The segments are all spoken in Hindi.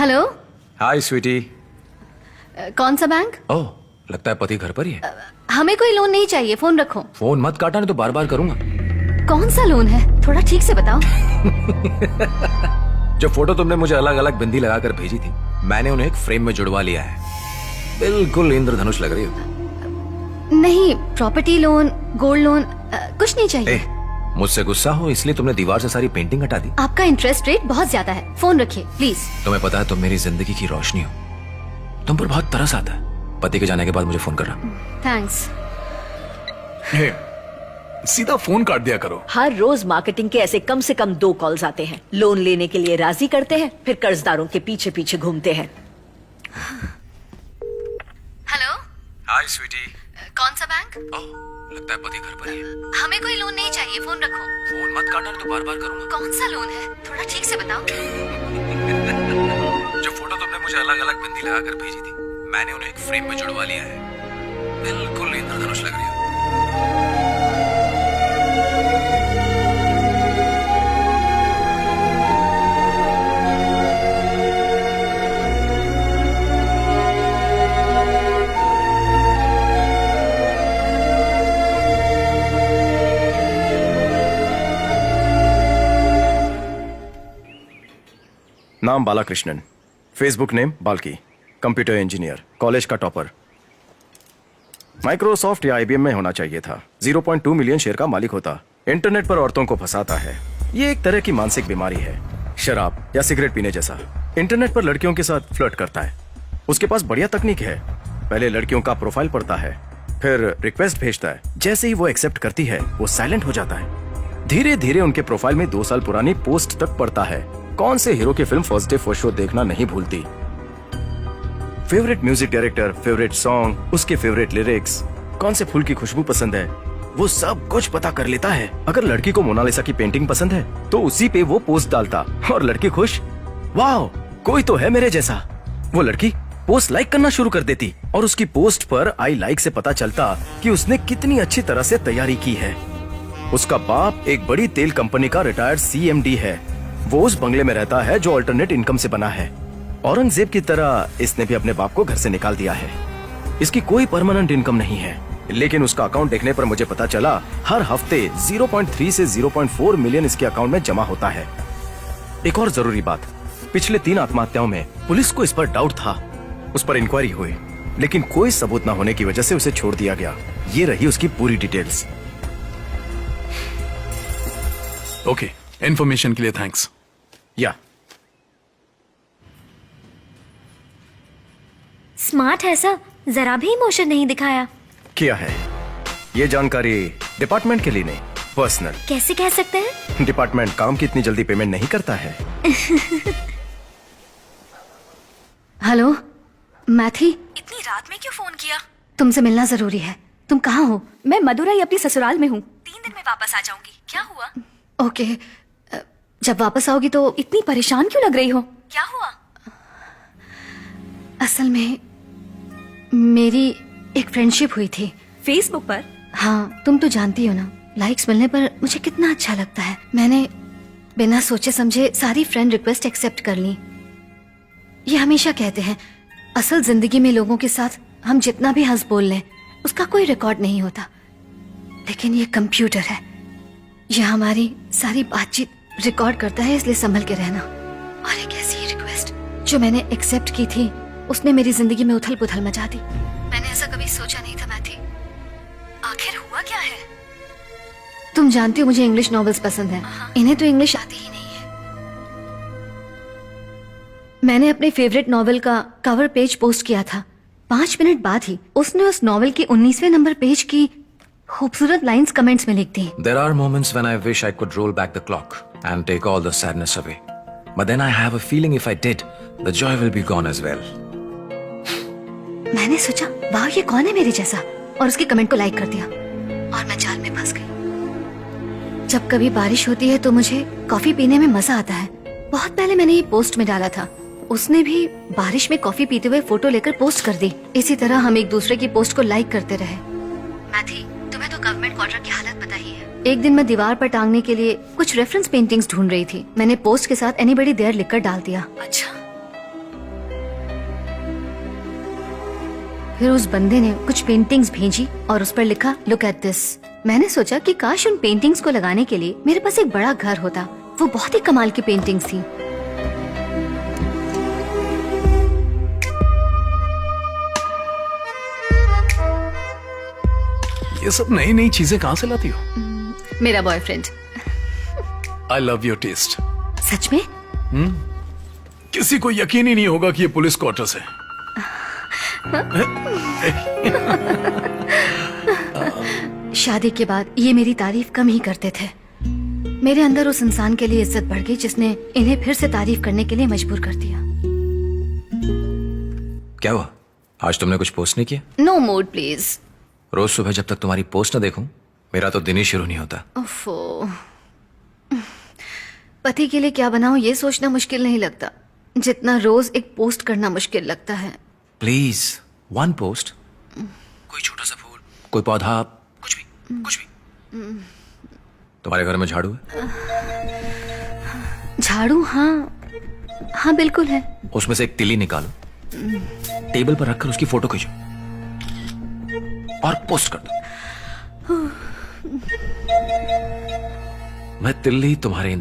हेलो। हाय स्वीटी। कौन सा बैंक? ओह, लगता है पति घर पर ही है। हमें कोई लोन नहीं चाहिए, फोन रखो। फोन मत काटना, नहीं तो बार बार करूंगा। कौन सा लोन है, थोड़ा ठीक से बताओ। जो फोटो तुमने मुझे अलग अलग बिंदी लगाकर भेजी थी, मैंने उन्हें एक फ्रेम में जुड़वा लिया है। बिल्कुल इंद्रधनुष लग रही हो। नहीं, प्रॉपर्टी लोन, गोल्ड लोन, कुछ नहीं चाहिए। मुझसे गुस्सा हो इसलिए तुमने दीवार से सारी पेंटिंग हटा दी। आपका इंटरेस्ट रेट बहुत ज्यादा है, फोन रखिए प्लीज। तुम्हें पता है तुम मेरी जिंदगी की रोशनी हो, तुम पर बहुत तरस आता है। पति के जाने के बाद मुझे फोन करना। थैंक्स। सीधा फोन काट दिया करो। हर रोज मार्केटिंग के ऐसे कम से कम 2 कॉल्स आते हैं। लोन लेने के लिए राजी करते हैं, फिर कर्जदारों के पीछे पीछे घूमते हैं। हेलो। हाय स्वीटी। कौन सा बैंक? ओह, लगता है पति घर पर ही है। हमें कोई लोन नहीं चाहिए, फोन रखो। फोन मत काटना, नहीं तो बार बार करूंगा। कौन सा लोन है, थोड़ा ठीक से बताओ। जो फोटो तुमने मुझे अलग अलग बिंदी लगाकर भेजी थी, मैंने उन्हें एक फ्रेम में जुड़वा लिया है। बिल्कुल इंद्रधनुष लग रही हो। नाम Balakrishnan, Facebook name Balki, computer engineer, college का टॉपर। माइक्रोसॉफ्ट या आईबीएम में होना चाहिए था। 0.2 मिलियन शेयर का मालिक होता। इंटरनेट पर औरतों को फंसाता है। ये एक तरह की मानसिक बीमारी है, शराब या सिगरेट पीने जैसा। इंटरनेट पर लड़कियों के साथ फ्लर्ट करता है। उसके पास बढ़िया तकनीक है। पहले लड़कियों का प्रोफाइल पढ़ता है, फिर रिक्वेस्ट भेजता है। जैसे ही वो एक्सेप्ट करती है, वो साइलेंट हो जाता है। धीरे धीरे उनके प्रोफाइल में 2 साल पुरानी पोस्ट तक पड़ता है। कौन से हीरो की film first day first show देखना नहीं भूलती। Favourite music director, favourite song, उसके फेवरेट लिरिक्स, कौन से फूल की खुशबू पसंद है, वो सब कुछ पता कर लेता है। अगर लड़की को मोनालिसा की पेंटिंग पसंद है तो उसी पे वो पोस्ट डालता और लड़की खुश, वाह कोई तो है मेरे जैसा। वो लड़की पोस्ट लाइक करना शुरू कर देती और उसकी पोस्ट पर आई लाइक से पता चलता कि उसने कितनी अच्छी तरह से तैयारी की है। उसका बाप एक बड़ी तेल कंपनी का रिटायर्ड CMD है। वो उस बंगले में रहता है जो अल्टरनेट इनकम से बना है। औरंगजेब की तरह इसने भी अपने बाप को घर से निकाल दिया है। इसकी कोई परमानेंट इनकम नहीं है, लेकिन उसका अकाउंट देखने पर मुझे पता चला हर हफ्ते 0.3 से 0.4 मिलियन इसके अकाउंट में जमा होता है। एक और जरूरी बात, पिछले 3 आत्महत्याओं में पुलिस को इस पर डाउट था। उस पर इंक्वायरी हुई, लेकिन कोई सबूत न होने की वजह से उसे छोड़ दिया गया। ये रही उसकी पूरी डिटेल्स। ओके, इन्फॉर्मेशन के लिए थैंक्स। या स्मार्ट है सर, जरा भी इमोशन नहीं दिखाया। किया है। ये जानकारी डिपार्टमेंट के लिए नहीं, पर्सनल। कैसे कह सकते हैं? डिपार्टमेंट काम की इतनी जल्दी पेमेंट नहीं करता है। हेलो, मैं थी। इतनी रात में क्यों फोन किया? तुमसे मिलना जरूरी है। तुम कहाँ हो? मैं मदुरई अपनी ससुराल में हूँ। 3 दिन में वापस आ जाऊंगी। क्या हुआ? ओके, जब वापस आओगी तो। इतनी परेशान क्यों लग रही हो? क्या हुआ? असल में मेरी एक फ्रेंडशिप हुई थी फेसबुक पर। हाँ, तुम तो जानती हो ना, लाइक्स मिलने पर मुझे कितना अच्छा लगता है। मैंने बिना सोचे समझे सारी फ्रेंड रिक्वेस्ट एक्सेप्ट कर ली। ये हमेशा कहते हैं असल जिंदगी में लोगों के साथ हम जितना भी हंस बोल लें उसका कोई रिकॉर्ड नहीं होता, लेकिन ये कंप्यूटर है, ये हमारी सारी बातचीत रिकॉर्ड करता है, इसलिए संभल के रहना। और एक ऐसी रिक्वेस्ट जो मैंने एक्सेप्ट की थी, उसने मेरी जिंदगी में उथल पुथल मचा दी। मैंने ऐसा कभी सोचा नहीं था मैथी। आखिर हुआ क्या है? तुम जानती हो मुझे इंग्लिश नॉवेल्स पसंद है। इन्हें तो इंग्लिश आती ही नहीं है। मैंने अपने फेवरेट नॉवेल का कवर पेज पोस्ट किया था। 5 मिनट बाद ही उसने उस नॉवेल के 19वें नंबर पेज की खूबसूरत लाइंस कमेंट्स में लिख दी। There are moments when I wish I could roll back the clock and take all the sadness away. But then I have a feeling if I did, the joy will be gone as well. मैंने सोचा वाह ये कौन है मेरे जैसा, और उसके कमेंट को लाइक कर दिया और मैं जाल में फंस गई। जब कभी बारिश होती है तो मुझे कॉफी पीने में मजा आता है। बहुत पहले मैंने ये पोस्ट में डाला था। उसने भी बारिश में कॉफी पीते हुए फोटो लेकर पोस्ट कर दी। इसी तरह हम एक दूसरे की पोस्ट को लाइक करते रहे। मैथी, तुम्हें तो गवर्नमेंट क्वार्टर की हालत पता ही है। एक दिन मैं दीवार पर टांगने के लिए कुछ रेफरेंस पेंटिंग्स ढूंढ रही थी। मैंने पोस्ट के साथ एनीबडी देयर लिखकर डाल दिया। अच्छा, फिर उस बंदे ने कुछ पेंटिंग्स भेजी और उस पर लिखा लुक एट दिस। मैंने सोचा कि काश उन पेंटिंग्स को लगाने के लिए मेरे पास एक बड़ा घर होता। वो बहुत ही कमाल की पेंटिंग्स थी। ये सब नई नई चीजें कहाँ से लाती हो? मेरा boyfriend. I love your taste. सच में? किसी को यकीन ही नहीं होगा कि ये पुलिस क्वार्टर्स है। शादी के बाद ये मेरी तारीफ कम ही करते थे। मेरे अंदर उस इंसान के लिए इज्जत बढ़ गई जिसने इन्हें फिर से तारीफ करने के लिए मजबूर कर दिया। क्या हुआ? आज तुमने कुछ पोस्ट नहीं किया? No mood please. रोज सुबह जब तक तुम्हारी पोस्ट न देखूं, मेरा तो दिन ही शुरू नहीं होता। ओफो। पति के लिए क्या बनाऊं ये सोचना मुश्किल नहीं लगता जितना रोज एक पोस्ट करना मुश्किल लगता है। प्लीज, वन पोस्ट, कोई छोटा सा फूल, कोई पौधा, कुछ भी। तुम्हारे घर में झाड़ू है? झाड़ू? हाँ बिल्कुल है। उसमें से एक तिली निकालो, टेबल पर रखकर उसकी फोटो खींचो और पोस्ट कर दो। मैं तिल्ली तुम्हारे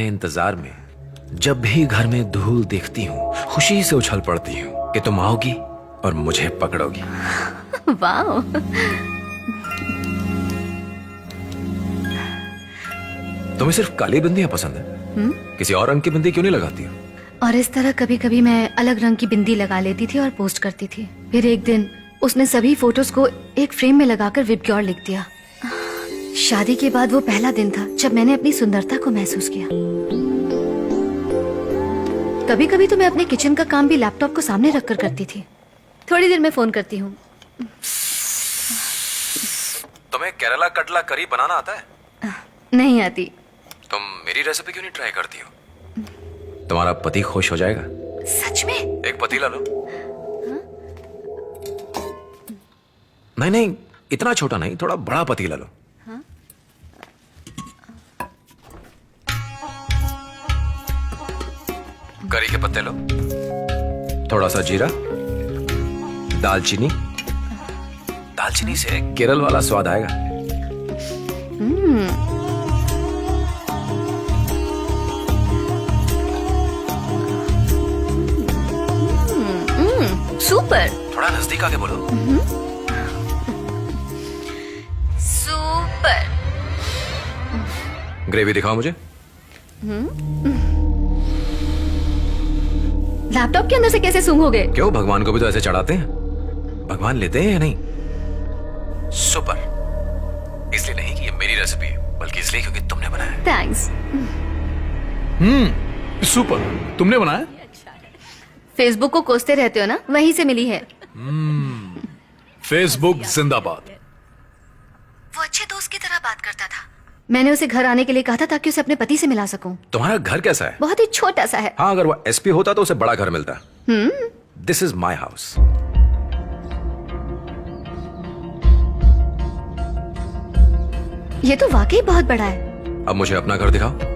इंतजार में जब भी घर में धूल देखती हूँ खुशी से उछल पड़ती हूँ कि तुम आओगी और मुझे पकड़ोगी। वाह। तुम्हें सिर्फ काली बिंदियां पसंद है? किसी और रंग की बिंदी क्यों नहीं लगाती हो? और इस तरह कभी कभी मैं अलग रंग की बिंदी लगा लेती थी और पोस्ट करती थी। फिर एक दिन उसने सभी फोटोज को एक फ्रेम में लगाकर विबग्योर लिख दिया। शादी के बाद वो पहला दिन था जब मैंने अपनी सुंदरता को महसूस किया। कभी कभी तो मैं अपने किचन का काम भी लैपटॉप को सामने रखकर करती थी। थोड़ी देर में फोन करती हूँ। तुम्हें केरला कटला करी बनाना आता है? नहीं आती। तुम मेरी रेसिपी क्यों नहीं ट्राई करती हो? तुम्हारा पति खुश हो जाएगा। सच में? एक पतीला लो। नहीं, इतना छोटा नहीं, थोड़ा बड़ा पतीला लो। करी के पत्ते लो, थोड़ा सा जीरा, दालचीनी से केरल वाला स्वाद आएगा। सुपर। थोड़ा नजदीक आके बोलो। सुपर। ग्रेवी दिखाओ मुझे। लैपटॉप के अंदर से कैसे सूंघोगे? क्यों, भगवान को भी तो ऐसे चढ़ाते हैं। भगवान लेते हैं या नहीं? सुपर। इसलिए नहीं कि ये मेरी रेसिपी है, बल्कि इसलिए क्योंकि तुमने बनाया है। थैंक्स। सुपर। तुमने बनाया? फेसबुक को कोसते रहते हो ना, वहीं से मिली है। फेसबुक जिंदाबाद। वो अच्छे दोस्त की तरह बात करता था। मैंने उसे घर आने के लिए कहा था ताकि उसे अपने पति से मिला सकूं। तुम्हारा घर कैसा है? बहुत ही छोटा सा है। हाँ, अगर वो एसपी होता तो उसे बड़ा घर मिलता। This is my house. ये तो वाकई बहुत बड़ा है। अब मुझे अपना घर दिखाओ।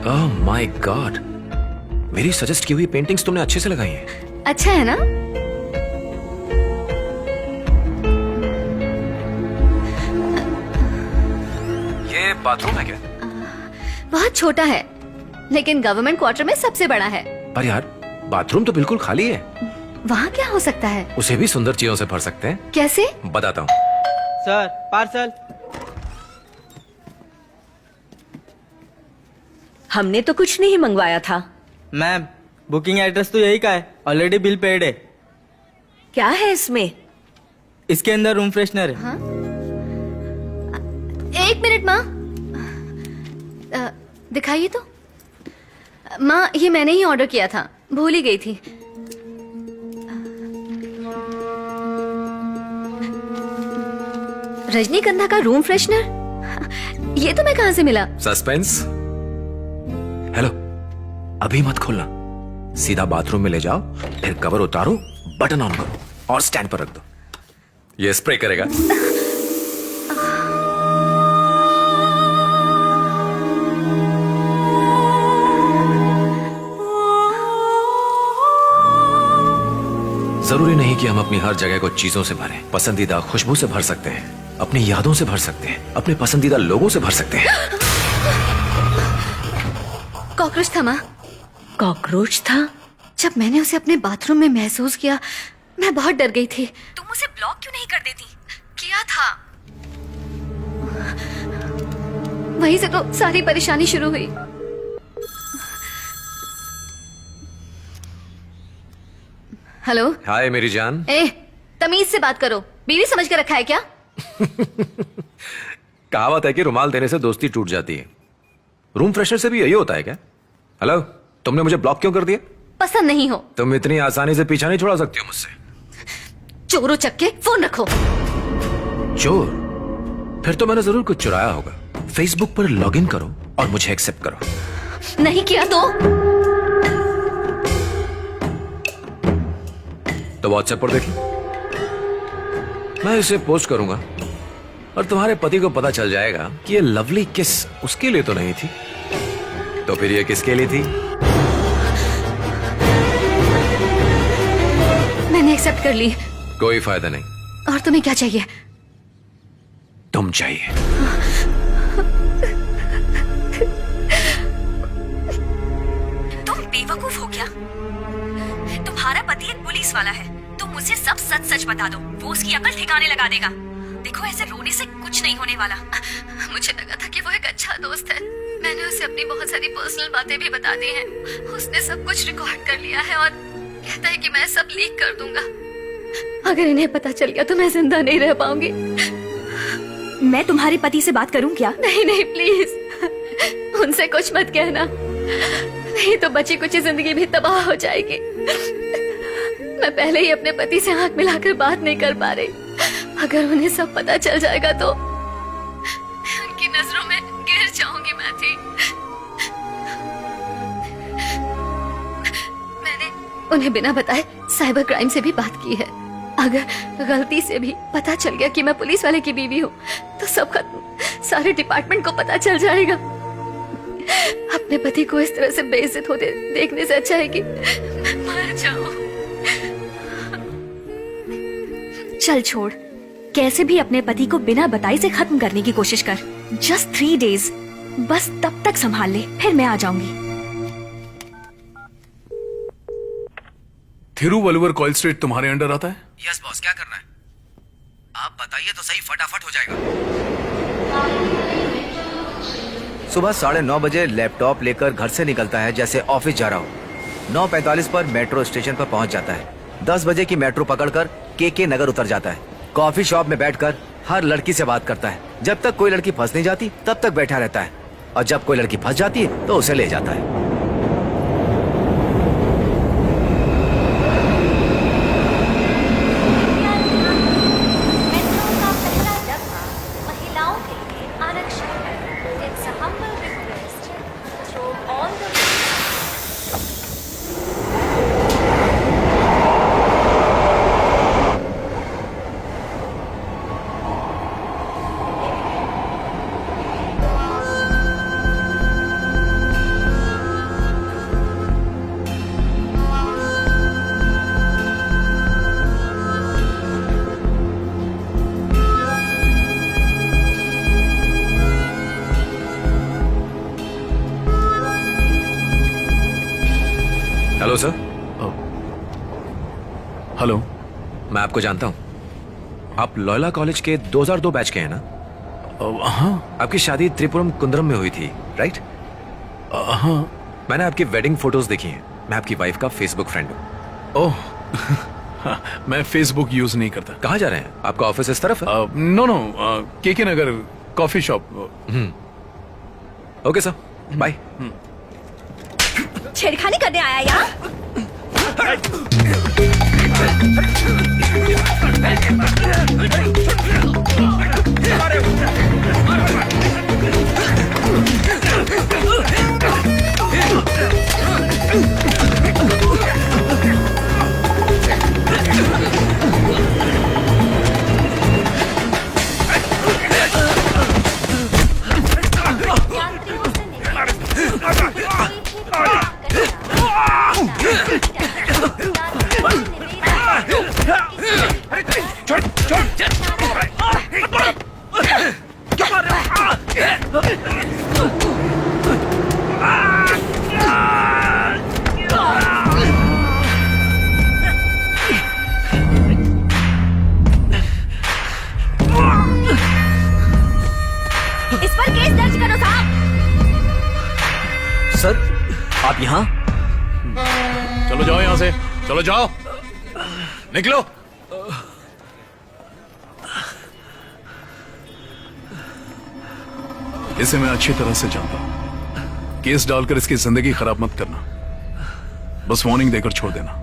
ओह माय गॉड, मेरी सजेस्ट की हुई पेंटिंग्स तुमने अच्छे से लगाई हैं। अच्छा है ना? ये बाथरूम है क्या? बहुत छोटा है, लेकिन गवर्नमेंट क्वार्टर में सबसे बड़ा है। पर यार, बाथरूम तो बिल्कुल खाली है। वहाँ क्या हो सकता है? उसे भी सुंदर चीजों से भर सकते हैं। कैसे? बताता हूँ। Sir, parcel. हमने तो कुछ नहीं मंगवाया था। मैम, बुकिंग एड्रेस तो यही का है। ऑलरेडी बिल पेड है। क्या है इसमें? इसके अंदर रूम फ्रेशनर है। एक मिनट माँ, दिखाइए तो। माँ, ये मैंने ही ऑर्डर किया था, भूल ही गई थी। रजनीगंधा का रूम फ्रेशनर? ये तो मैं कहाँ से मिला? सस्पेंस। हेलो, अभी मत खोलना, सीधा बाथरूम में ले जाओ, फिर कवर उतारो, बटन ऑन करो और स्टैंड पर रख दो। ये स्प्रे करेगा। जरूरी नहीं कि हम अपनी हर जगह को चीजों से भरें। पसंदीदा खुशबू से भर सकते हैं, अपनी यादों से भर सकते हैं, अपने पसंदीदा लोगों से भर सकते हैं। कॉकरोच था माँ। कॉकरोच था? जब मैंने उसे अपने बाथरूम में महसूस किया, मैं बहुत डर गई थी। तुम उसे ब्लॉक क्यों नहीं कर देती? किया था। वहीं से तो सारी परेशानी शुरू हुई। हेलो। हाय मेरी जान। ए, तमीज से बात करो। बीवी समझ के रखा है क्या? कहावत है कि रुमाल देने से दोस्ती टूट जाती है। रूम फ्रेशनर से भी यही होता है क्या? हेलो, तुमने मुझे ब्लॉक क्यों कर दिया? पसंद नहीं हो। तुम इतनी आसानी से पीछा नहीं छुड़ा सकती हो मुझसे। चोरों चक्के, फोन रखो। चोर? फिर तो मैंने जरूर कुछ चुराया होगा। फेसबुक पर लॉगिन करो और मुझे एक्सेप्ट करो। नहीं किया तो व्हाट्सएप पर देख लो। मैं इसे पोस्ट करूंगा और तुम्हारे पति को पता चल जाएगा कि ये लवली किस उसके लिए तो नहीं थी। तो फिर ये किसके लिए थी? मैंने एक्सेप्ट कर ली। कोई फायदा नहीं। और तुम्हें क्या चाहिए? तुम चाहिए। तुम बेवकूफ हो क्या? तुम्हारा पति एक पुलिस वाला है। तुम मुझे सब सच सच बता दो, वो उसकी अकल ठिकाने लगा देगा। देखो, ऐसे रोने से कुछ नहीं होने वाला। मुझे लगा था कि वो एक अच्छा दोस्त है। मैंने उसे अपनी बहुत सारी पर्सनल बातें भी बता दी हैं। उसने सब कुछ रिकॉर्ड कर लिया है और कहता है कि मैं सब लीक कर दूंगा। अगर इन्हें पता चल गया तो मैं जिंदा नहीं रह पाऊंगी। मैं तुम्हारे पति से बात करूं क्या? नहीं नहीं, प्लीज उनसे कुछ मत कहना, नहीं तो बची कुछ जिंदगी भी तबाह हो जाएगी। मैं पहले ही अपने पति से आंख मिलाकर बात नहीं कर पा रही। अगर उन्हें सब पता चल जाएगा तो मैं उनकी नजरों में गिर जाऊंगी। मैथी, मैंने उन्हें बिना बताए साइबर क्राइम से भी बात की है। अगर गलती से भी पता चल गया कि मैं पुलिस वाले की बीवी हूँ तो सब खत्म। सारे डिपार्टमेंट को पता चल जाएगा। अपने पति को इस तरह से बेइज्जत होते देखने से अच्छा है कि मैं मर जाऊं। चल छोड़, कैसे भी अपने पति को बिना बताए से खत्म करने की कोशिश कर। जस्ट 3 days, बस तब तक संभाल ले, फिर मैं आ जाऊंगी। थिरुवल्लुवर कॉइल स्ट्रीट तुम्हारे अंडर आता है? यस बॉस, क्या करना है? आप बताइए तो सही, फटाफट हो जाएगा। सुबह 9:30 बजे लैपटॉप लेकर घर से निकलता है जैसे ऑफिस जा रहा हो। 9:45 पर मेट्रो स्टेशन पर पहुंच जाता है। 10 बजे की मेट्रो पकड़कर के नगर उतर जाता है। कॉफी शॉप में बैठकर हर लड़की से बात करता है। जब तक कोई लड़की फंस नहीं जाती तब तक बैठा रहता है, और जब कोई लड़की फंस जाती है तो उसे ले जाता है। मेट्रो का पहला डब्बा महिलाओं के लिए आरक्षित है। It's a humble request to all the hello sir. Hello. मैं आपको जानता हूँ। आप लॉयला कॉलेज के 2002 बैच के हैं ना? हाँ आपकी शादी त्रिपुरम कुंद्रम में हुई थी, राइट? हाँ। मैंने आपकी वेडिंग फोटोज देखी हैं। मैं आपकी वाइफ का फेसबुक फ्रेंड हूँ। ओह हाँ, मैं फेसबुक यूज नहीं करता। कहाँ जा रहे हैं? आपका ऑफिस इस तरफ है? No no, K Nagar coffee shop. Okay sir, bye. छेड़खानी करने आया यहाँ? यात्रियों से यहाँ? चलो जाओ यहां से, चलो जाओ, निकलो। इसे मैं अच्छी तरह से जानता हूं। केस डालकर इसकी जिंदगी खराब मत करना, बस वार्निंग देकर छोड़ देना।